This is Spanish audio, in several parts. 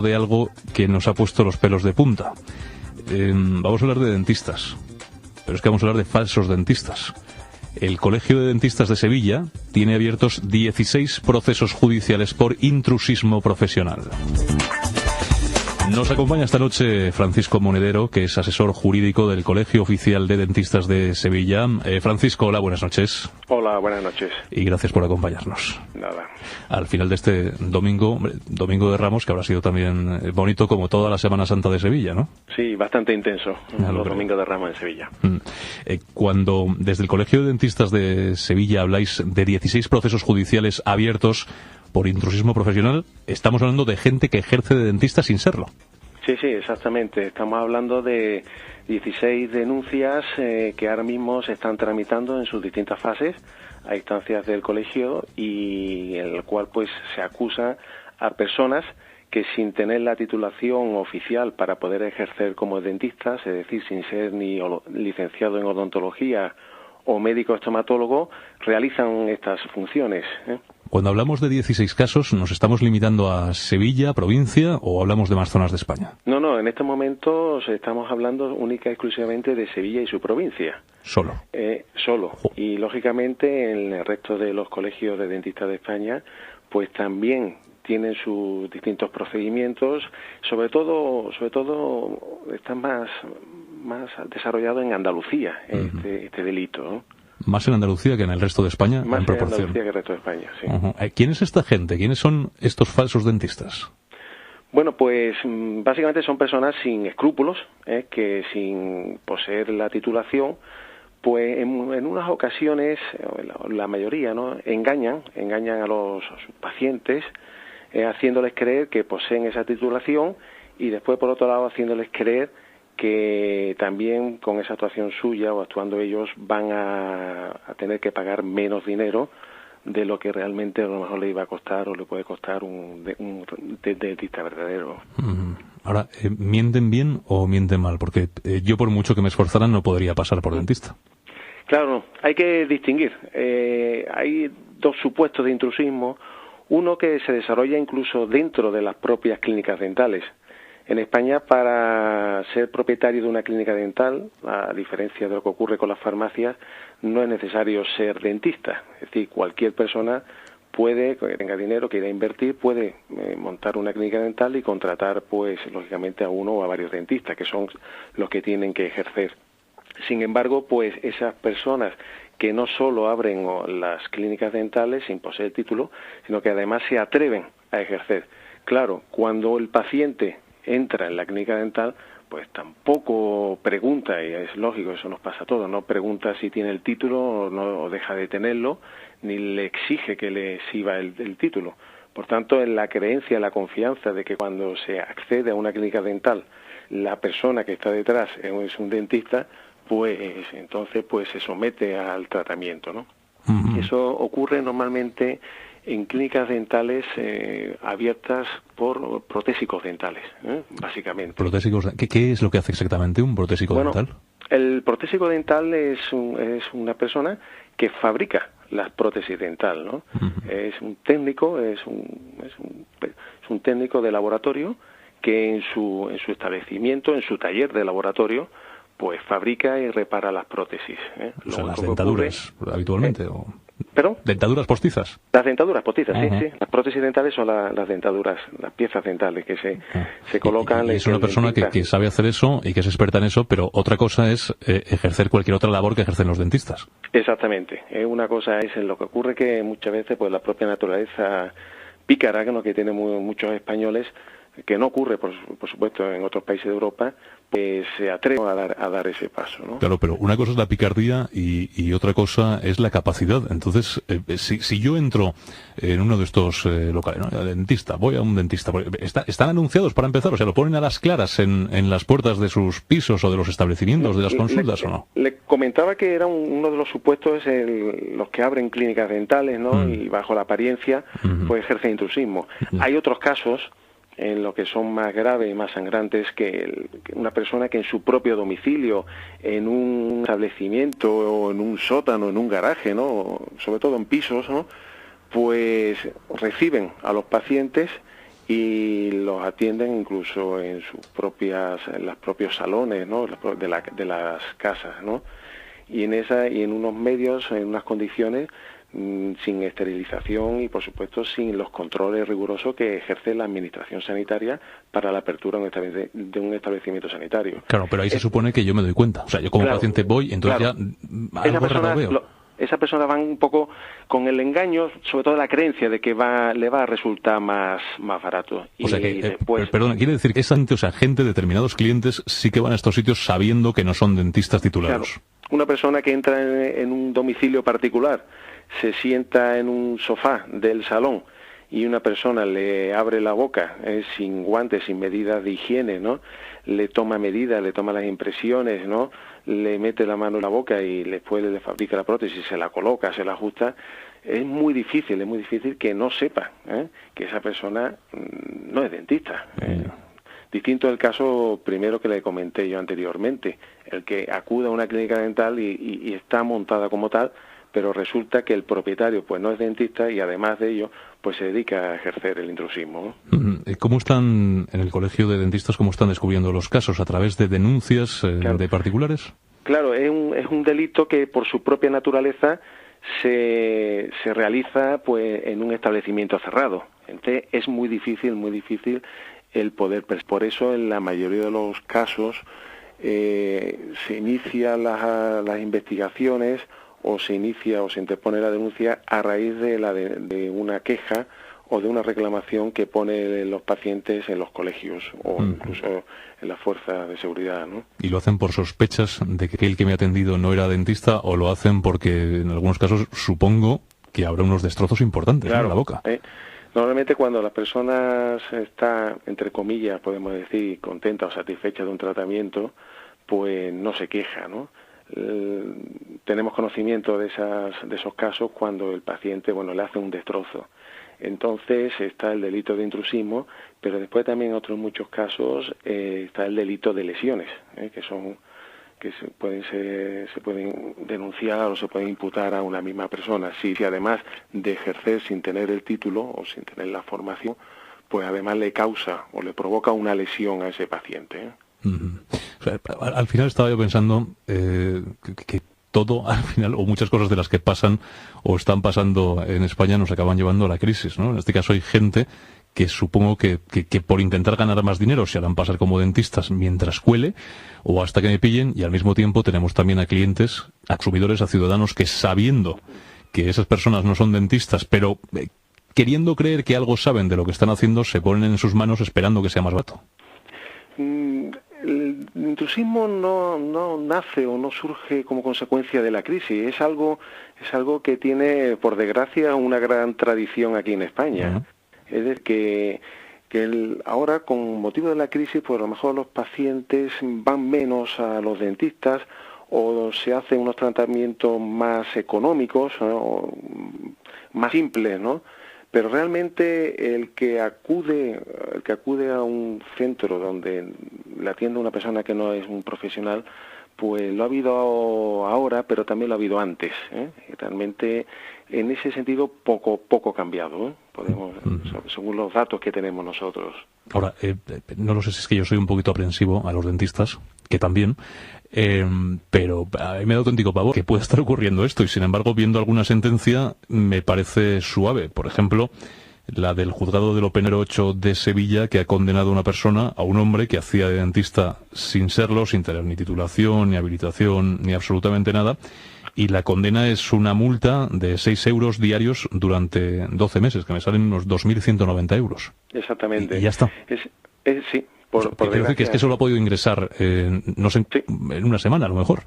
De algo que nos ha puesto los pelos de punta. Vamos a hablar de dentistas, pero es que vamos a hablar de falsos dentistas. El Colegio de Dentistas de Sevilla tiene abiertos 16 procesos judiciales por intrusismo profesional. Nos acompaña esta noche Francisco Monedero, que es asesor jurídico del Colegio Oficial de Dentistas de Sevilla. Francisco, hola, buenas noches. Hola, buenas noches. Y gracias por acompañarnos. Nada. Al final de este domingo de Ramos, que habrá sido también bonito como toda la Semana Santa de Sevilla, ¿no? Sí, bastante intenso, los domingos de Ramos en Sevilla. Cuando desde el Colegio de Dentistas de Sevilla habláis de 16 procesos judiciales abiertos por intrusismo profesional, estamos hablando de gente que ejerce de dentista sin serlo. Sí, exactamente. Estamos hablando de 16 denuncias que ahora mismo se están tramitando en sus distintas fases a instancias del colegio, y en el cual pues se acusa a personas que, sin tener la titulación oficial para poder ejercer como dentistas, es decir, sin ser ni licenciado en odontología o médico estomatólogo, realizan estas funciones. Cuando hablamos de 16 casos, ¿nos estamos limitando a Sevilla, provincia, o hablamos de más zonas de España? No, en estos momentos estamos hablando única y exclusivamente de Sevilla y su provincia. Solo. Solo. Y, lógicamente, en el resto de los colegios de dentistas de España, pues también tienen sus distintos procedimientos. Sobre todo están más desarrollado en Andalucía, este delito, ¿no? Más en Andalucía que en el resto de España, más en proporción. Andalucía que el resto de España, sí. ¿Quién es esta gente? ¿Quiénes son estos falsos dentistas? Bueno, pues básicamente son personas sin escrúpulos, que sin poseer la titulación, pues en unas ocasiones, la mayoría, ¿no?, engañan a sus pacientes, haciéndoles creer que poseen esa titulación, y después, por otro lado, haciéndoles creer que también con esa actuación suya o actuando ellos van a tener que pagar menos dinero de lo que realmente a lo mejor le iba a costar o le puede costar un dentista verdadero. Ahora, ¿mienten bien o mienten mal? Porque yo, por mucho que me esforzara, no podría pasar por dentista. Claro, hay que distinguir. Hay dos supuestos de intrusismo. Uno que se desarrolla incluso dentro de las propias clínicas dentales. En España, para ser propietario de una clínica dental, a diferencia de lo que ocurre con las farmacias, no es necesario ser dentista. Es decir, cualquier persona puede, que tenga dinero, quiera invertir, puede montar una clínica dental y contratar, pues, lógicamente, a uno o a varios dentistas, que son los que tienen que ejercer. Sin embargo, pues, esas personas que no solo abren las clínicas dentales sin poseer título, sino que además se atreven a ejercer. Claro, cuando el paciente entra en la clínica dental, pues tampoco pregunta, y es lógico, eso nos pasa a todos, no pregunta si tiene el título o no, o deja de tenerlo, ni le exige que le exhiba el título. Por tanto, en la creencia, la confianza de que cuando se accede a una clínica dental, la persona que está detrás es un dentista, pues entonces pues se somete al tratamiento, ¿no? Eso ocurre normalmente en clínicas dentales abiertas por protésicos dentales, básicamente. ¿Protésicos? ¿Qué es lo que hace exactamente un protésico dental? El protésico dental es una persona que fabrica las prótesis dental, ¿no? Es un técnico, es un técnico de laboratorio que en su establecimiento, en su taller de laboratorio, pues fabrica y repara las prótesis. O sea, las dentaduras, habitualmente. ¿Perdón? ¿Dentaduras postizas? Las dentaduras postizas, sí. Las prótesis dentales son las dentaduras, las piezas dentales que se colocan. Y es una persona que sabe hacer eso y que es experta en eso, pero otra cosa es ejercer cualquier otra labor que ejercen los dentistas. Exactamente. Una cosa es en lo que ocurre que muchas veces pues la propia naturaleza pícara que tienen muchos españoles, que no ocurre, por supuesto, en otros países de Europa, pues se atreven a dar ese paso, ¿no? Claro, pero una cosa es la picardía y otra cosa es la capacidad. Entonces, si yo entro en uno de estos locales, ¿no?, dentista, voy a un dentista, ¿están anunciados para empezar? O sea, ¿lo ponen a las claras en las puertas de sus pisos o de los establecimientos, de las consultas, o no? Le comentaba que era uno de los supuestos los que abren clínicas dentales, ¿no? Y bajo la apariencia, pues ejercen intrusismo. Hay otros casos en lo que son más graves y más sangrantes, que una persona que en su propio domicilio, en un establecimiento o en un sótano, en un garaje, ¿no?, sobre todo en pisos, ¿no?, pues reciben a los pacientes y los atienden incluso en los propios salones, ¿no? de las casas, ¿no? Y en unos medios, en unas condiciones sin esterilización y por supuesto sin los controles rigurosos que ejerce la administración sanitaria para la apertura de un establecimiento sanitario. Claro, pero ahí se supone que yo me doy cuenta. O sea, yo como paciente voy, entonces ya algo raro veo. Esas personas van un poco con el engaño, sobre todo la creencia de que le va a resultar más barato. O sea que, después... Perdona, quiere decir que gente, determinados clientes sí que van a estos sitios sabiendo que no son dentistas titulados. Claro. Una persona que entra en un domicilio particular, se sienta en un sofá del salón y una persona le abre la boca sin guantes, sin medidas de higiene, ¿no? Le toma medidas, le toma las impresiones, ¿no? Le mete la mano en la boca y después le fabrica la prótesis, se la coloca, se la ajusta. Es muy difícil que no sepa que esa persona no es dentista. Distinto el caso primero que le comenté yo anteriormente, el que acude a una clínica dental y está montada como tal, pero resulta que el propietario pues no es dentista y además de ello pues se dedica a ejercer el intrusismo, ¿no? ¿Cómo están en el colegio de dentistas, cómo están descubriendo los casos? ¿A través de denuncias de particulares? Claro, es un delito que por su propia naturaleza se realiza pues en un establecimiento cerrado. Entonces es muy difícil el poder. Por eso en la mayoría de los casos se inician las investigaciones o se interpone la denuncia a raíz de una queja o de una reclamación que ponen los pacientes en los colegios o incluso en las fuerzas de seguridad, ¿no? ¿Y lo hacen por sospechas de que el que me ha atendido no era dentista o lo hacen porque en algunos casos supongo que habrá unos destrozos importantes, claro, en la boca? Normalmente cuando las personas están, entre comillas, podemos decir, contentas o satisfechas de un tratamiento, pues no se queja, ¿no? Tenemos conocimiento de esos casos cuando el paciente, le hace un destrozo. Entonces está el delito de intrusismo, pero después también en otros muchos casos está el delito de lesiones, que se pueden denunciar o se pueden imputar a una misma persona. Si además de ejercer sin tener el título o sin tener la formación, pues además le causa o le provoca una lesión a ese paciente. O sea, al final estaba yo pensando que todo, al final, o muchas cosas de las que pasan o están pasando en España nos acaban llevando a la crisis, ¿no? En este caso hay gente que supongo que por intentar ganar más dinero se harán pasar como dentistas mientras cuele o hasta que me pillen, y al mismo tiempo tenemos también a clientes, a consumidores, a ciudadanos que sabiendo que esas personas no son dentistas, pero queriendo creer que algo saben de lo que están haciendo, se ponen en sus manos esperando que sea más barato. El intrusismo no nace o no surge como consecuencia de la crisis, es algo que tiene, por desgracia, una gran tradición aquí en España. Es decir, que ahora, con motivo de la crisis, pues a lo mejor los pacientes van menos a los dentistas o se hacen unos tratamientos más económicos, ¿no? O más simples, ¿no? Pero realmente el que acude a un centro donde le atiende una persona que no es un profesional, pues lo ha habido ahora, pero también lo ha habido antes, Realmente, en ese sentido, poco cambiado, según los datos que tenemos nosotros. Ahora, no lo sé si es que yo soy un poquito aprensivo a los dentistas, que también, pero a mí me da auténtico pavor que pueda estar ocurriendo esto, y sin embargo, viendo alguna sentencia, me parece suave. Por ejemplo, la del juzgado del Open 8 de Sevilla, que ha condenado a una persona, a un hombre que hacía de dentista sin serlo, sin tener ni titulación, ni habilitación, ni absolutamente nada, y la condena es una multa de 6 euros diarios durante 12 meses, que me salen unos 2.190 euros. Exactamente. Y ya está. Sí. Quiero decir que es que eso lo ha podido ingresar, no sé, en una semana a lo mejor.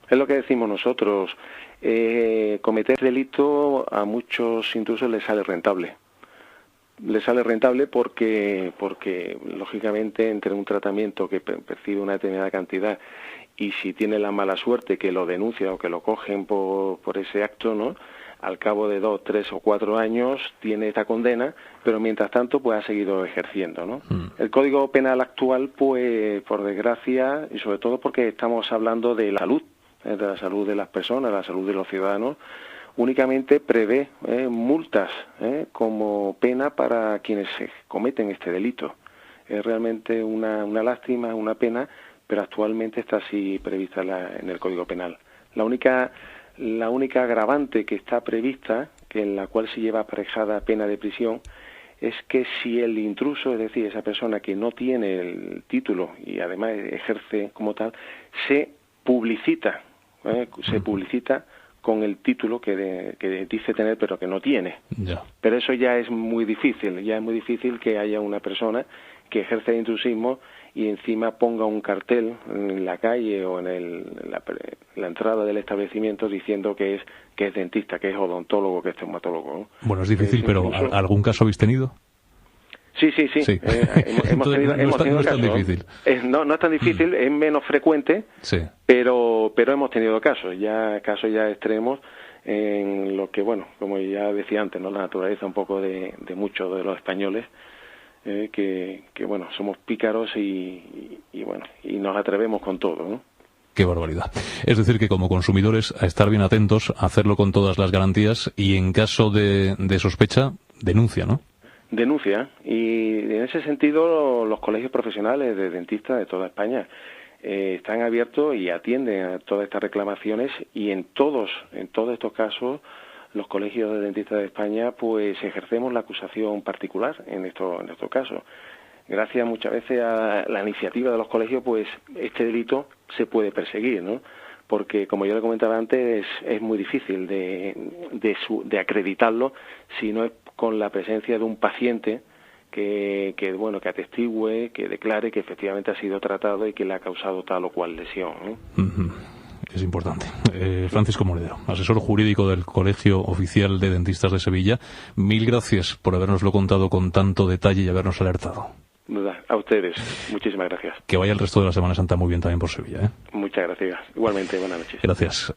Es lo que decimos nosotros. Cometer delito a muchos intrusos les sale rentable. Les sale rentable porque lógicamente, entre un tratamiento que percibe una determinada cantidad y si tiene la mala suerte que lo denuncia o que lo cogen por ese acto, ¿no? Al cabo de 2, 3 o 4 años tiene esta condena, pero mientras tanto pues ha seguido ejerciendo, ¿no? El Código Penal actual, pues por desgracia, y sobre todo porque estamos hablando de la salud de las personas, la salud de los ciudadanos, únicamente prevé multas como pena para quienes cometen este delito. Es realmente una lástima, una pena, pero actualmente está así prevista en el Código Penal. La única agravante que está prevista, que en la cual se lleva aparejada pena de prisión, es que si el intruso, es decir, esa persona que no tiene el título y además ejerce como tal, se publicita con el título que dice tener pero que no tiene. Ya. Pero eso ya es muy difícil que haya una persona que ejerce el intrusismo y encima ponga un cartel en la calle o en la entrada del establecimiento diciendo que es dentista, que es odontólogo, que es traumatólogo, ¿no? Bueno, es difícil, pero incluso... ¿algún caso habéis tenido? Sí. Hemos tenido no es tan casos. Difícil. No es tan difícil, es menos frecuente, sí. pero hemos tenido casos ya extremos en lo que, bueno, como ya decía antes, ¿no? La naturaleza un poco de muchos de los españoles, que bueno, somos pícaros y bueno, y nos atrevemos con todo, ¿no? Qué barbaridad. Es decir, que como consumidores, a estar bien atentos, a hacerlo con todas las garantías y en caso de sospecha, denuncia, ¿no? Denuncia, y en ese sentido los colegios profesionales de dentistas de toda España están abiertos y atienden a todas estas reclamaciones, y en todos estos casos los colegios de dentistas de España pues ejercemos la acusación particular en estos casos. Gracias muchas veces a la iniciativa de los colegios, pues este delito se puede perseguir, ¿no? Porque, como yo le comentaba antes, es muy difícil de acreditarlo si no es con la presencia de un paciente que atestigue, que declare que efectivamente ha sido tratado y que le ha causado tal o cual lesión, ¿no? Es importante. Francisco Monedero, asesor jurídico del Colegio Oficial de Dentistas de Sevilla, mil gracias por habernoslo contado con tanto detalle y habernos alertado. A ustedes, muchísimas gracias. Que vaya el resto de la Semana Santa muy bien también por Sevilla, ¿eh? Muchas gracias. Igualmente, buenas noches. Gracias.